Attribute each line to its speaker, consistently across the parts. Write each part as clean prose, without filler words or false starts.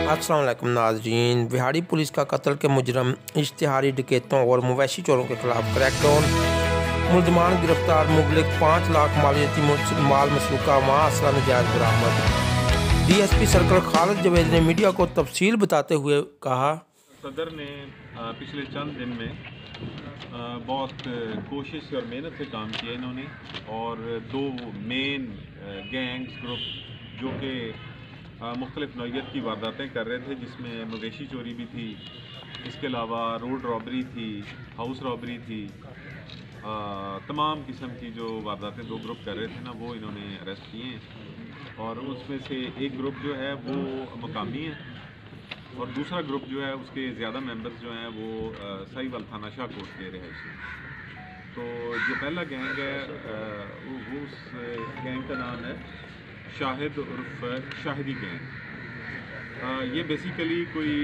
Speaker 1: अस्सलाम वालेकुम नाज़रीन। बिहाड़ी पुलिस का कत्ल के मुजरम इश्तिहारी डकैतों और मवेशी चोरों के खिलाफ क्रैकडाउन। मुलजमान गिरफ्तार, मुबलिक 5 लाख मालियती माल मसरूका, वहाँ असला नजायज़ बरामद। DSP सर्कल खालिद जवेद ने मीडिया को तफसील बताते हुए कहा,
Speaker 2: सदर ने पिछले चंद दिन में बहुत कोशिश और मेहनत से काम किया इन्होंने, और 2 मेन गैंग्स ग्रुप जो कि मुख्तलिफ नौइयत की वारदातें कर रहे थे, जिसमें मवेशी चोरी भी थी, इसके अलावा रोड रॉबरी थी, हाउस रॉबरी थी, तमाम किस्म की जो वारदातें 2 ग्रुप कर रहे थे ना, वो इन्होंने अरेस्ट किए हैं। और उसमें से एक ग्रुप जो है वो मकामी है, और दूसरा ग्रुप जो है उसके ज़्यादा मेंबर्स जो हैं वो साहिवाल थाना शाहकोट के रहायशी हैं। तो जो पहला गैंग है वो उस गैंग का नाम है शाहिद उर्फ शाहिदी गैंग। ये बेसिकली कोई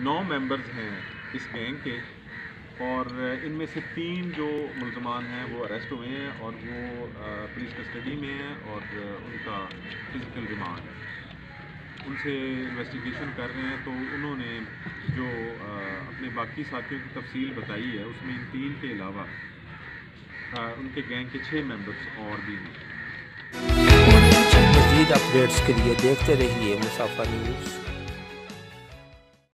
Speaker 2: 9 मेंबर्स हैं इस गैंग के, और इनमें से 3 जो मुलजमान हैं वो अरेस्ट हुए हैं और वो पुलिस कस्टडी में हैं, और उनका फिज़िकल रिमांड है। उनसे इन्वेस्टिगेशन कर रहे हैं। तो उन्होंने जो अपने बाकी साथियों की तफसील बताई है, उसमें इन 3 के अलावा उनके गैंग के 6 मेंबर्स और भी हैं।
Speaker 1: मज़ीद अपडेट्स के लिए देखते रहिए मुसाफा न्यूज़।